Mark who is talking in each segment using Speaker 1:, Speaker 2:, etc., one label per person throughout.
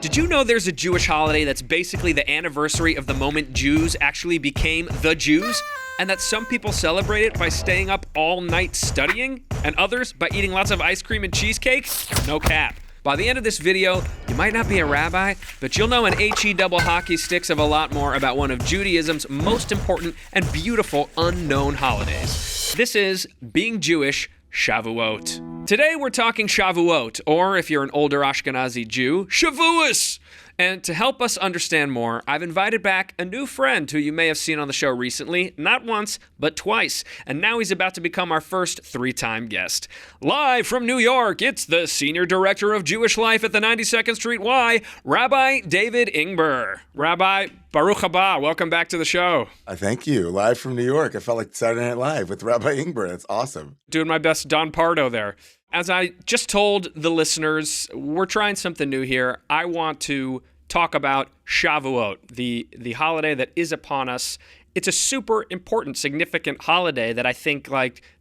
Speaker 1: Did you know there's a Jewish holiday that's basically the anniversary of the moment Jews actually became the Jews? And that some people celebrate it by staying up all night studying, and others by eating lots of ice cream and cheesecake? No cap. By the end of this video, you might not be a rabbi, but you'll know an HE double hockey sticks of a lot more about one of Judaism's most important and beautiful unknown holidays. This is Being Jewish Shavuot. Today we're talking Shavuot, or if you're an older Ashkenazi Jew, Shavuos! And to help us understand more, I've invited back a new friend who you may have seen on the show recently, not once, but twice. And now he's about to become our first three-time guest. Live from New York, it's the Senior Director of Jewish Life at the 92nd Street Y, Rabbi David Ingber. Rabbi, Baruch haba, welcome back to the show.
Speaker 2: Thank you. Live from New York. I felt like Saturday Night Live with Rabbi Ingber. That's awesome.
Speaker 1: Doing my best Don Pardo there. As I just told the listeners, we're trying something new here. I want to talk about Shavuot, the holiday that is upon us. It's a super important, significant holiday that I think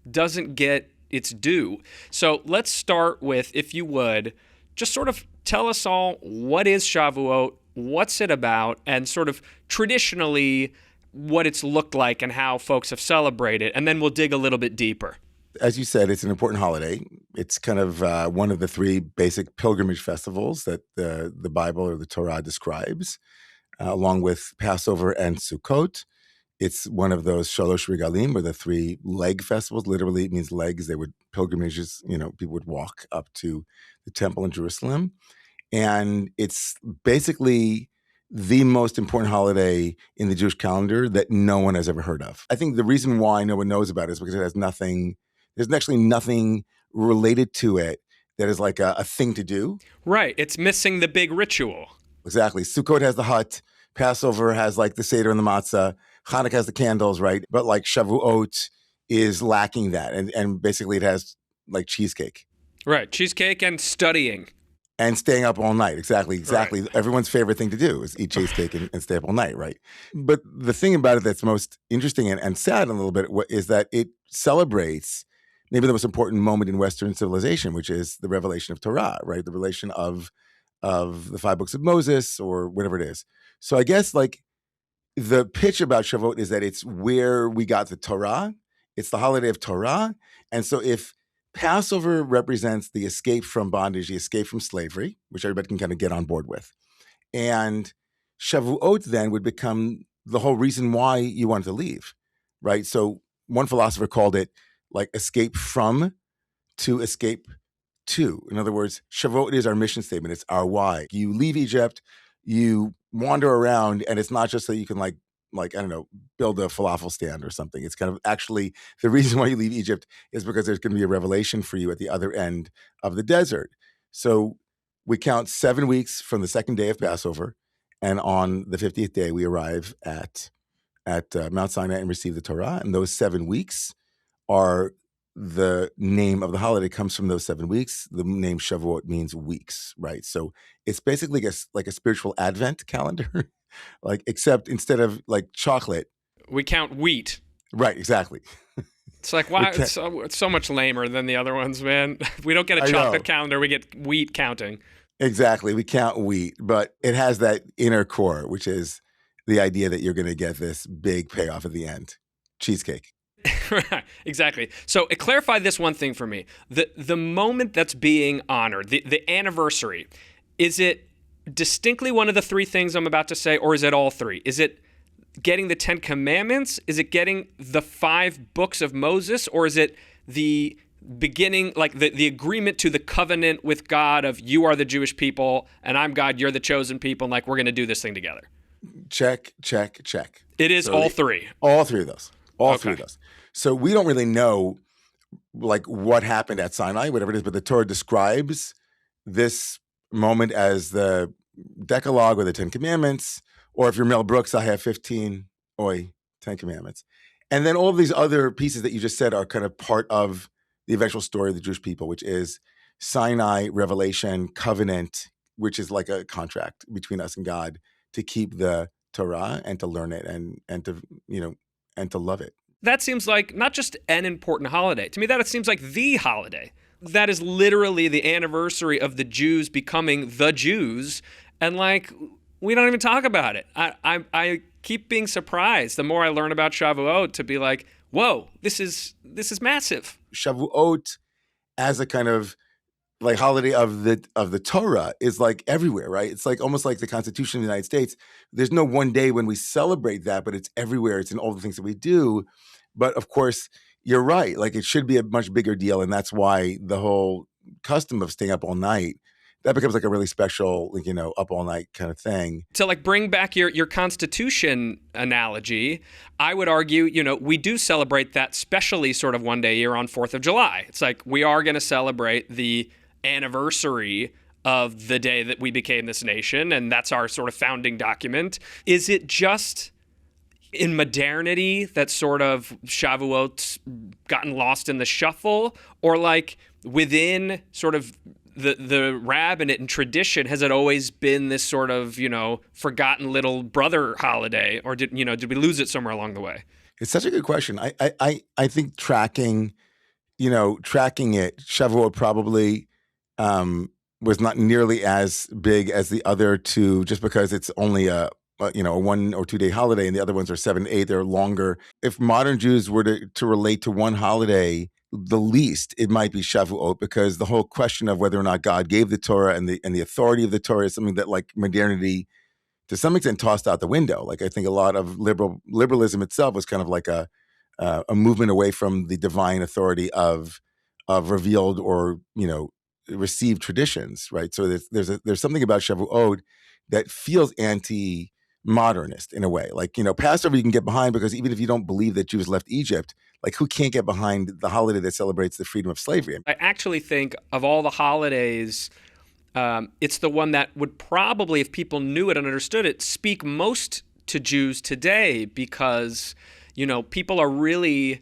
Speaker 1: doesn't get its due. So let's start with, if you would, just sort of tell us all what is Shavuot, what's it about, and sort of traditionally what it's looked like and how folks have celebrated, and then we'll dig a little bit deeper.
Speaker 2: As you said, it's an important holiday. It's kind of one of the three basic pilgrimage festivals that the Bible or the Torah describes, along with Passover and Sukkot. It's one of those Shalosh Regalim, or the three leg festivals. Literally, it means legs. They would pilgrimages, people would walk up to the temple in Jerusalem. And it's basically the most important holiday in the Jewish calendar that no one has ever heard of. I think the reason why no one knows about it is because it has nothing. There's actually nothing related to it that is like a thing to do.
Speaker 1: Right. It's missing the big ritual.
Speaker 2: Exactly. Sukkot has the hut. Passover has like the Seder and the matzah. Hanukkah has the candles, right? But like Shavuot is lacking that. And basically it has like cheesecake.
Speaker 1: Right. Cheesecake and studying.
Speaker 2: And staying up all night. Exactly.
Speaker 1: Right.
Speaker 2: Everyone's favorite thing to do is eat cheesecake and stay up all night, right? But the thing about it that's most interesting and sad a little bit is that it celebrates maybe the most important moment in Western civilization, which is the revelation of Torah, right? The revelation of the 5 books of Moses or whatever it is. So I guess the pitch about Shavuot is that it's where we got the Torah. It's the holiday of Torah. And so if Passover represents the escape from bondage, the escape from slavery, which everybody can kind of get on board with, and Shavuot then would become the whole reason why you wanted to leave, right? So one philosopher called it like escape from to escape to. In other words, Shavuot is our mission statement. It's our why. You leave Egypt, you wander around, and it's not just so you can build a falafel stand or something. It's kind of actually the reason why you leave Egypt is because there's going to be a revelation for you at the other end of the desert. So we count 7 weeks from the second day of Passover, and on the 50th day we arrive at Mount Sinai and receive the Torah. And those 7 weeks are the name of the holiday comes from those 7 weeks. The name Shavuot means weeks, right? So it's basically like a spiritual Advent calendar, except instead of chocolate,
Speaker 1: we count wheat.
Speaker 2: Right, exactly.
Speaker 1: It's like, wow, it's so much lamer than the other ones, man. We don't get a chocolate calendar, we get wheat counting. Exactly, we count wheat, but it has that inner core, which is the idea that you're going to get this big payoff at the end, cheesecake. Right, exactly. So clarify this one thing for me. The moment that's being honored, the anniversary, is it distinctly one of the three things I'm about to say, or is it all three? Is it getting the 10 Commandments? Is it getting the 5 books of Moses? Or is it the beginning, the agreement to the covenant with God of you are the Jewish people and I'm God, you're the chosen people, and we're going to do this thing together?
Speaker 2: Check, check, check.
Speaker 1: It is all three.
Speaker 2: All three of those. All three of those. So we don't really know what happened at Sinai, whatever it is, but the Torah describes this moment as the Decalogue or the 10 Commandments, or if you're Mel Brooks, I have 15, 10 Commandments. And then all of these other pieces that you just said are kind of part of the eventual story of the Jewish people, which is Sinai, revelation, covenant, which is like a contract between us and God to keep the Torah and to learn it and to love it.
Speaker 1: That seems like not just an important holiday. To me, that it seems like the holiday. That is literally the anniversary of the Jews becoming the Jews. And like, we don't even talk about it. I keep being surprised the more I learn about Shavuot to be like, whoa, this is massive.
Speaker 2: Shavuot as a kind of like holiday of the Torah is like everywhere, right? It's like almost like the Constitution of the United States. There's no one day when we celebrate that, but it's everywhere. It's in all the things that we do. But of course, you're right. Like it should be a much bigger deal, and that's why the whole custom of staying up all night that becomes like a really special, like, up all night kind of thing.
Speaker 1: To like bring back your Constitution analogy, I would argue, we do celebrate that specially sort of one day a year on 4th of July. It's like we are going to celebrate the anniversary of the day that we became this nation, and that's our sort of founding document. Is it just in modernity that sort of Shavuot's gotten lost in the shuffle, or like within sort of the rabbinate and tradition, has it always been this sort of, forgotten little brother holiday, or did we lose it somewhere along the way?
Speaker 2: It's such a good question. I think tracking it, Shavuot probably was not nearly as big as the other two, just because it's only a 1 or 2 day holiday, and the other ones are 7, 8. They're longer. If modern Jews were to relate to one holiday, the least, it might be Shavuot, because the whole question of whether or not God gave the Torah and the authority of the Torah is something that like modernity to some extent tossed out the window. Like I think a lot of liberalism itself was kind of like a movement away from the divine authority of revealed or received traditions, right? So there's something about Shavuot that feels anti-modernist in a way. Like, Passover you can get behind, because even if you don't believe that Jews left Egypt, like who can't get behind the holiday that celebrates the freedom of slavery?
Speaker 1: I actually think of all the holidays, it's the one that would probably, if people knew it and understood it, speak most to Jews today, because, people are really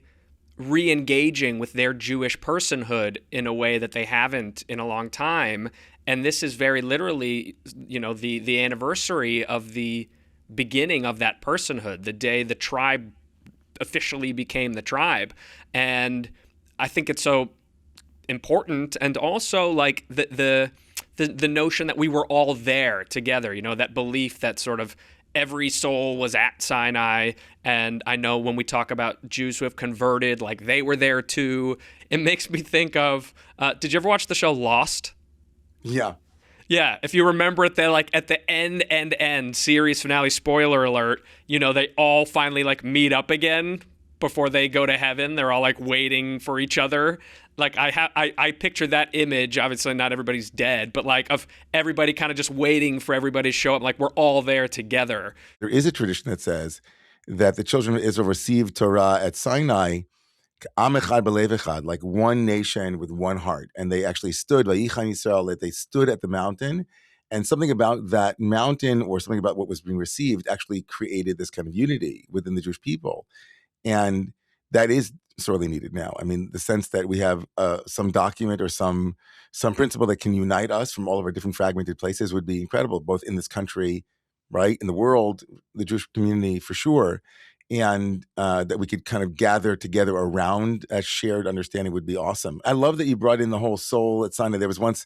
Speaker 1: re-engaging with their Jewish personhood in a way that they haven't in a long time. And this is very literally, the anniversary of the beginning of that personhood, the day the tribe officially became the tribe. And I think it's so important, and also like the notion that we were all there together, that belief that sort of every soul was at Sinai. And I know when we talk about Jews who have converted, like they were there too. It makes me think of, did you ever watch the show Lost?
Speaker 2: Yeah.
Speaker 1: Yeah, if you remember it, they like at the end series finale, spoiler alert, they all finally like meet up again before they go to heaven. They're all like waiting for each other. Like I picture that image. Obviously not everybody's dead, but like of everybody kind of just waiting for everybody to show up. Like we're all there together. There
Speaker 2: is a tradition that says that the children of Israel received Torah at Sinai, Am echad b'lev echad, like one nation with one heart. And they actually stood, Vayichan Yisrael, they stood at the mountain. And something about that mountain, or something about what was being received, actually created this kind of unity within the Jewish people. And that is sorely needed now. I mean, the sense that we have some document or some principle that can unite us from all of our different fragmented places would be incredible, both in this country, right, in the world, the Jewish community for sure. And that we could kind of gather together around a shared understanding would be awesome. I love that you brought in the whole soul at Sinai. There was once,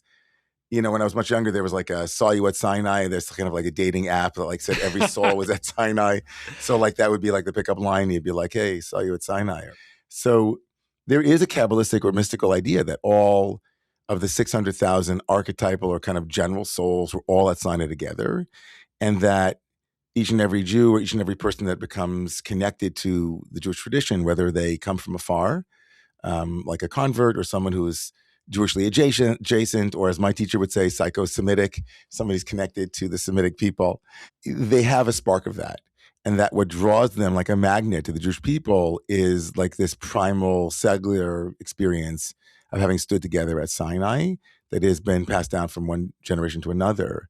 Speaker 2: when I was much younger, there was like a Saw You at Sinai. There's kind of like a dating app that like said every soul was at Sinai. So like that would be like the pickup line. You'd be like, hey, saw you at Sinai. So there is a Kabbalistic or mystical idea that all of the 600,000 archetypal or kind of general souls were all at Sinai together, and that each and every Jew or each and every person that becomes connected to the Jewish tradition, whether they come from afar, like a convert or someone who is Jewishly adjacent, or as my teacher would say, psycho-Semitic, somebody's connected to the Semitic people, they have a spark of that. And that what draws them like a magnet to the Jewish people is like this primal cellular experience of having stood together at Sinai that has been passed down from one generation to another,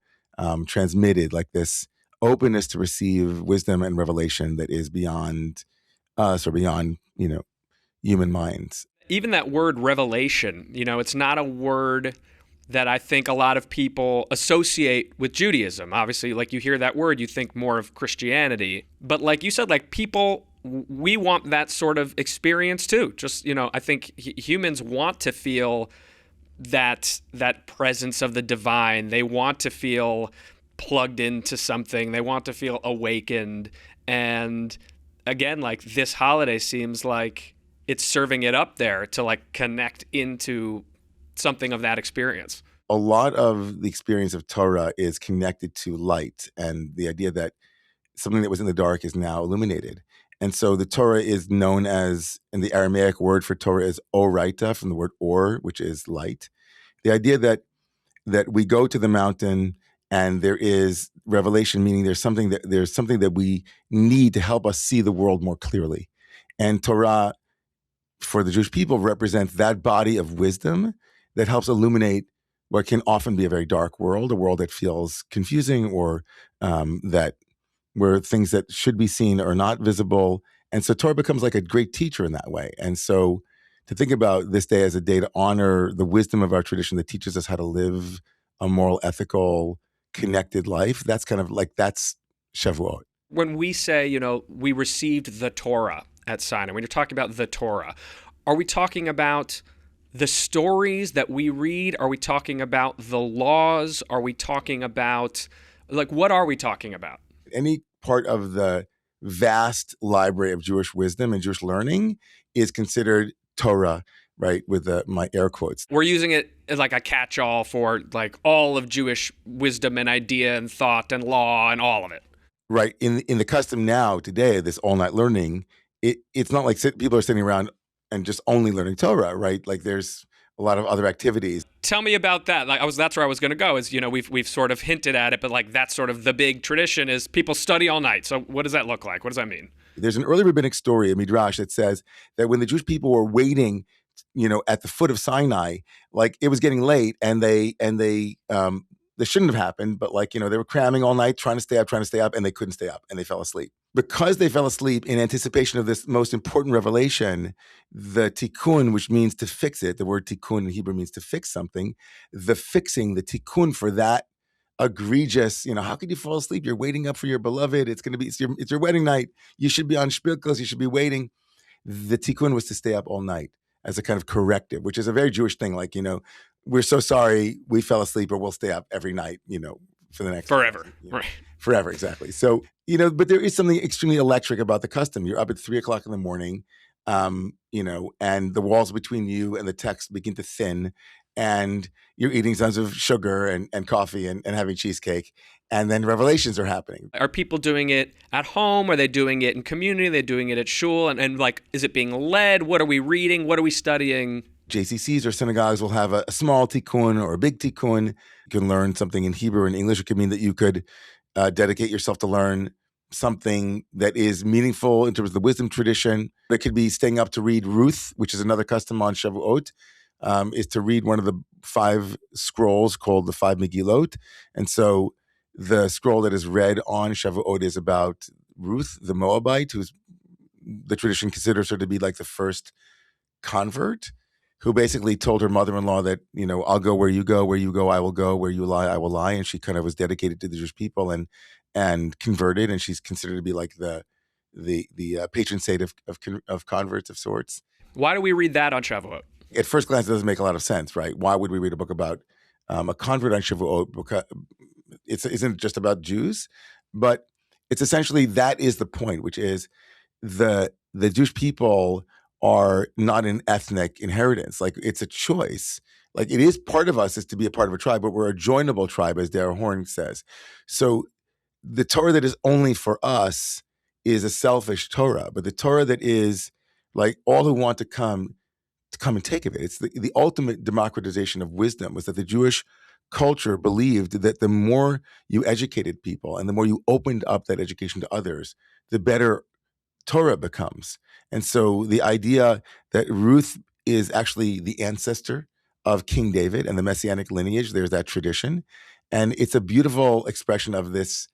Speaker 2: transmitted, like this openness to receive wisdom and revelation that is beyond us or beyond, human minds.
Speaker 1: Even that word revelation, it's not a word that I think a lot of people associate with Judaism. Obviously, like you hear that word, you think more of Christianity. But like you said, like people, we want that sort of experience too. Just, I think humans want to feel that presence of the divine. They want to feel plugged into something. They want to feel awakened. And again, like this holiday seems like it's serving it up there to like connect into something of that experience.
Speaker 2: A lot of the experience of Torah is connected to light and the idea that something that was in the dark is now illuminated. And so the Torah is known as, and the Aramaic word for Torah is oraita, from the word or, which is light. The idea that we go to the mountain and there is revelation, meaning there's something that we need to help us see the world more clearly. And Torah, for the Jewish people, represents that body of wisdom that helps illuminate what can often be a very dark world, a world that feels confusing or that where things that should be seen are not visible. And so Torah becomes like a great teacher in that way. And so to think about this day as a day to honor the wisdom of our tradition that teaches us how to live a moral, ethical, connected life, that's kind of like, that's Shavuot.
Speaker 1: When we say, you know, we received the Torah at Sinai, when you're talking about the Torah, are we talking about the stories that we read? Are we talking about the laws? Are we talking about, like, what are we talking about?
Speaker 2: Any part of the vast library of Jewish wisdom and Jewish learning is considered Torah, right? With my air quotes.
Speaker 1: We're using it as like a catch-all for like all of Jewish wisdom and idea and thought and law and all of it.
Speaker 2: Right. In the custom now, today, this all-night learning, it's not like people are sitting around and just only learning Torah, right? Like there's a lot of other activities.
Speaker 1: Tell me about that. Like that's where I was going to go. Is, you know, we've sort of hinted at it, but like that's sort of the big tradition is people study all night. So what does that look like? What does that mean?
Speaker 2: There's an early rabbinic story, a midrash, that says that when the Jewish people were waiting, you know, at the foot of Sinai, like it was getting late, and they this shouldn't have happened, but like, you know, they were cramming all night, trying to stay up, and they couldn't stay up, and they fell asleep. Because they fell asleep in anticipation of this most important revelation, the tikkun, which means to fix it, the word tikkun in Hebrew means to fix something, the tikkun for that egregious, you know, how could you fall asleep? You're waiting up for your beloved. It's your wedding night. You should be on shpilkos. You should be waiting. The tikkun was to stay up all night as a kind of corrective, which is a very Jewish thing. Like, you know, we're so sorry we fell asleep, or we'll stay up every night, you know, for the next
Speaker 1: forever.
Speaker 2: You know,
Speaker 1: right.
Speaker 2: Forever, exactly. So, you know, but there is something extremely electric about the custom. You're up at 3:00 in the morning, you know, and the walls between you and the text begin to thin, and you're eating tons of sugar and coffee and having cheesecake, and then revelations are happening.
Speaker 1: Are people doing it at home? Are they doing it in community? Are they doing it at shul? And like, is it being led? What are we reading? What are we studying?
Speaker 2: JCCs or synagogues will have a small tikkun or a big tikkun. You can learn something in Hebrew and English. It could mean that you could dedicate yourself to learn something that is meaningful in terms of the wisdom tradition. It could be staying up to read Ruth, which is another custom on Shavuot, is to read one of the 5 scrolls called the 5 Megillot. And so the scroll that is read on Shavuot is about Ruth, the Moabite, who's the tradition considers her to be like the first convert, who basically told her mother-in-law that, you know, I'll go, where you go, I will go, where you lie, I will lie. And she kind of was dedicated to the Jewish people and converted. And she's considered to be like the patron saint of converts of sorts.
Speaker 1: Why do we read that on Shavuot?
Speaker 2: At first glance, it doesn't make a lot of sense, right? Why would we read a book about a convert on Shavuot? Because it isn't just about Jews, but it's essentially, that is the point, which is the Jewish people are not an ethnic inheritance. Like, it's a choice. Like, it is part of us is to be a part of a tribe, but we're a joinable tribe, as Dara Horn says. So the Torah that is only for us is a selfish Torah, but the Torah that is like all who want to come and take of it. It's the ultimate democratization of wisdom, was that the Jewish culture believed that the more you educated people and the more you opened up that education to others, the better Torah becomes. And so the idea that Ruth is actually the ancestor of King David and the Messianic lineage, there's that tradition. And it's a beautiful expression of this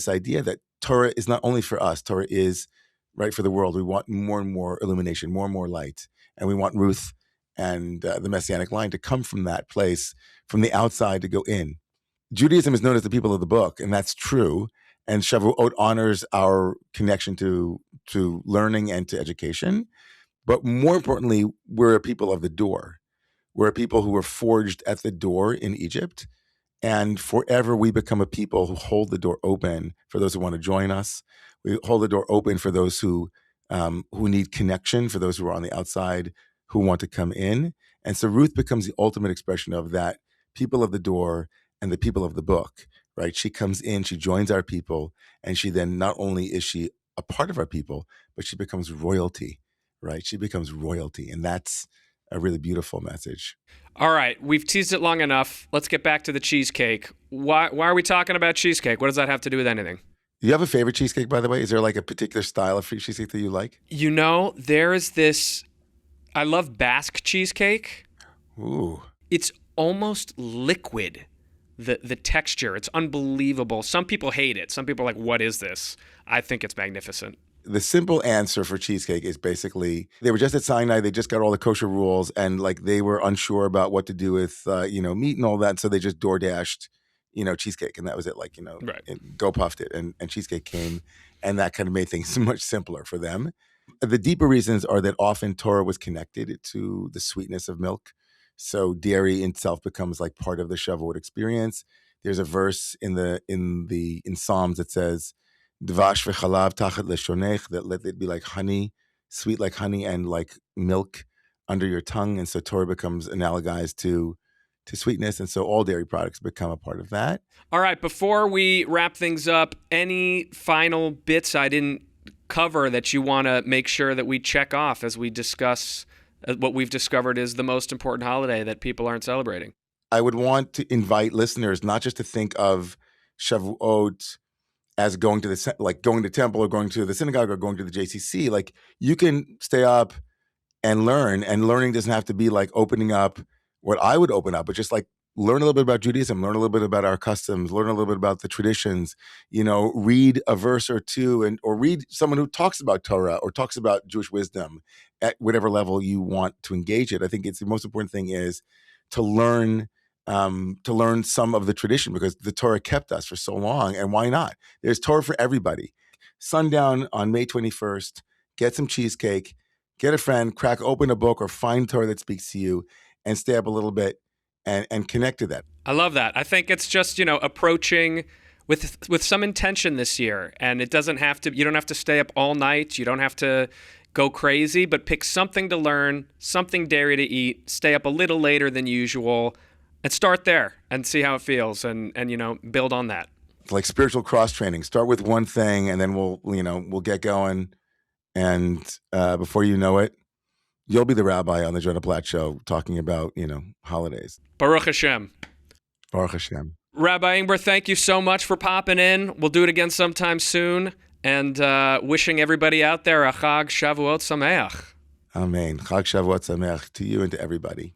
Speaker 2: idea that Torah is not only for us, Torah is right for the world. We want more and more illumination, more and more light. And we want Ruth and the Messianic line to come from that place, from the outside to go in. Judaism is known as the people of the book, and that's true. And Shavuot honors our connection to learning and to education. But more importantly, we're a people of the door. We're a people who were forged at the door in Egypt. And forever we become a people who hold the door open for those who want to join us. We hold the door open for those who need connection, for those who are on the outside who want to come in. And so Ruth becomes the ultimate expression of that people of the door and the people of the book, right? She comes in, she joins our people, and she then not only is she a part of our people, but she becomes royalty, right? She becomes royalty. And that's a really beautiful message.
Speaker 1: All right, we've teased it long enough. Let's get back to the cheesecake. Why are we talking about cheesecake? What does that have to do with anything?
Speaker 2: Do you have a favorite cheesecake, by the way? Is there like a particular style of cheesecake that you like?
Speaker 1: You know, there is this, I love Basque cheesecake.
Speaker 2: Ooh.
Speaker 1: It's almost liquid, the texture. It's unbelievable. Some people hate it. Some people are like, what is this? I think it's magnificent.
Speaker 2: The simple answer for cheesecake is basically they were just at Sinai. They just got all the kosher rules, and like they were unsure about what to do with meat and all that. So they just door dashed, cheesecake, and that was it. Like
Speaker 1: Right.
Speaker 2: Go puffed it, and cheesecake came, and that kind of made things much simpler for them. The deeper reasons are that often Torah was connected to the sweetness of milk, so dairy itself becomes like part of the Shavuot experience. There's a verse in Psalms that says, Dvash v'chalav tachat leshonech, that let it be like honey, sweet like honey, and like milk under your tongue. And so Torah becomes analogized to sweetness. And so all dairy products become a part of that.
Speaker 1: All right, before we wrap things up, any final bits I didn't cover that you want to make sure that we check off as we discuss what we've discovered is the most important holiday that people aren't celebrating?
Speaker 2: I would want to invite listeners not just to think of Shavuot as going to the temple or going to the synagogue or going to the JCC. Like you can stay up and learn, and learning doesn't have to be like opening up what I would open up, but just like learn a little bit about Judaism, learn a little bit about our customs, learn a little bit about the traditions, read a verse or two or read someone who talks about Torah or talks about Jewish wisdom at whatever level you want to engage it. I think it's the most important thing is to learn some of the tradition, because the Torah kept us for so long, and why not? There's Torah for everybody. Sundown on May 21st, get some cheesecake, get a friend, crack open a book or find Torah that speaks to you, and stay up a little bit and connect to that.
Speaker 1: I love that. I think it's just, approaching with some intention this year, and you don't have to stay up all night. You don't have to go crazy, but pick something to learn, something dairy to eat, stay up a little later than usual, and start there and see how it feels and build on that.
Speaker 2: It's like spiritual cross training. Start with one thing and then we'll get going. And before you know it, you'll be the rabbi on the Jonah Platt show talking about, holidays.
Speaker 1: Baruch Hashem.
Speaker 2: Baruch Hashem.
Speaker 1: Rabbi Ingber, thank you so much for popping in. We'll do it again sometime soon. And wishing everybody out there a Chag Shavuot Sameach.
Speaker 2: Amen. Chag Shavuot Sameach to you and to everybody.